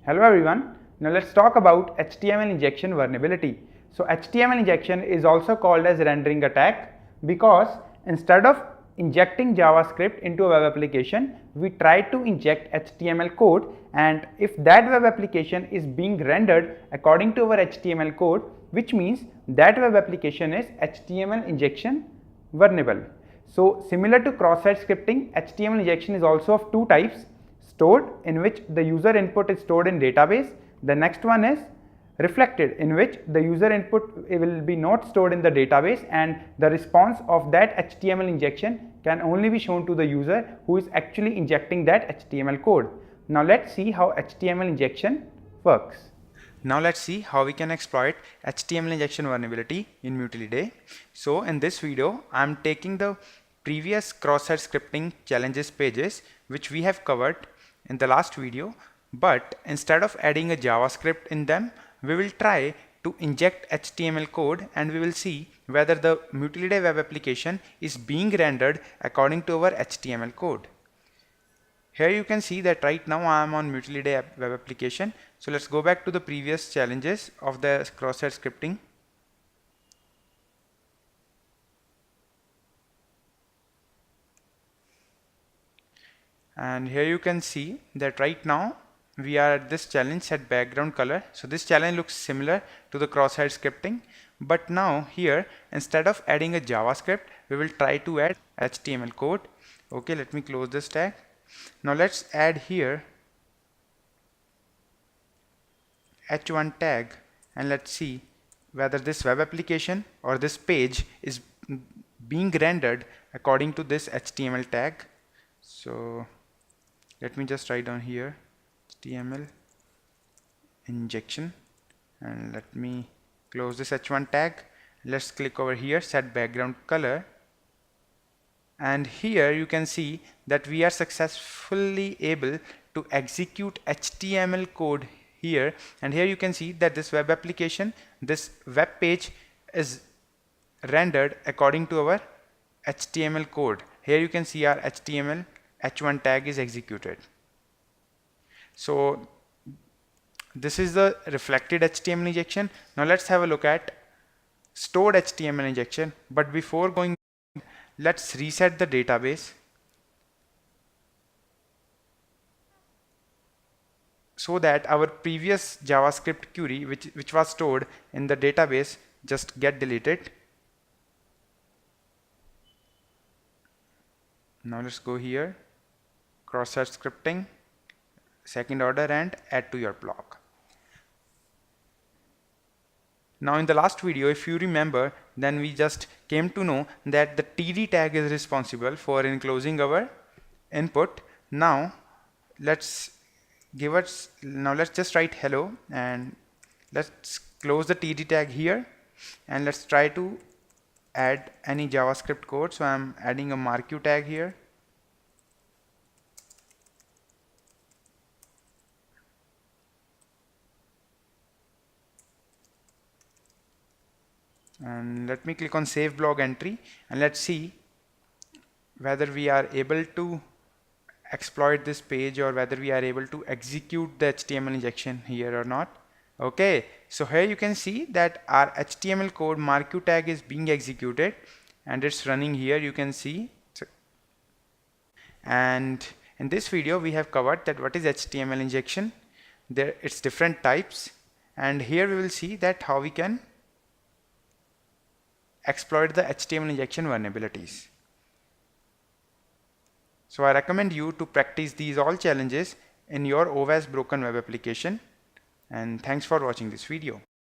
Hello everyone, now let's talk about HTML injection vulnerability. So HTML injection is also called as rendering attack because instead of injecting JavaScript into a web application, we try to inject HTML code, and if that web application is being rendered according to our HTML code, which means that web application is HTML injection vulnerable. So similar to cross-site scripting, HTML injection is also of two types: stored, in which the user input is stored in database. The next one is reflected, in which the user input will be not stored in the database, and the response of that HTML injection can only be shown to the user who is actually injecting that HTML code. Now let's see how HTML injection works. Now let's see how we can exploit HTML injection vulnerability in Mutiliday. So in this video, I'm taking the previous cross-site scripting challenges pages which we have covered in the last video, but instead of adding a JavaScript in them, we will try to inject HTML code and we will see whether the Mutiliday web application is being rendered according to our HTML code. Here you can see that right now I am on Mutiliday web application. So let's go back to the previous challenges of the cross-site scripting. And here you can see that right now we are at this challenge set background color. So this challenge looks similar to the cross-site scripting, but now here instead of adding a JavaScript, we will try to add HTML code. Okay, let me close this tag. Now let's add here h1 tag and let's see whether this web application or this page is being rendered according to this HTML tag. So let me just write down here HTML injection and let me close this h1 tag. Let's click over here, set background color, and here you can see that we are successfully able to execute HTML code here, and here you can see that this web application, this web page is rendered according to our HTML code. Here you can see our HTML h1 tag is executed. So this is the reflected HTML injection. Now let's have a look at stored HTML injection, but before going, let's reset the database so that our previous JavaScript query which was stored in the database just get deleted. Now let's go here, cross-site scripting, second order, and add to your block. Now in the last video, if you remember, then we just came to know that the td tag is responsible for enclosing our input. Now let's just write hello and let's close the td tag here and let's try to add any JavaScript code. So I'm adding a marquee tag here. And let me click on save blog entry and let's see whether we are able to exploit this page or whether we are able to execute the HTML injection here or not. Okay, so here you can see that our HTML code marquee tag is being executed and it's running here, you can see. And in this video we have covered that what is HTML injection, there it's different types, and here we will see that how we can exploit the HTML injection vulnerabilities. So I recommend you to practice these all challenges in your OWASP broken web application, and thanks for watching this video.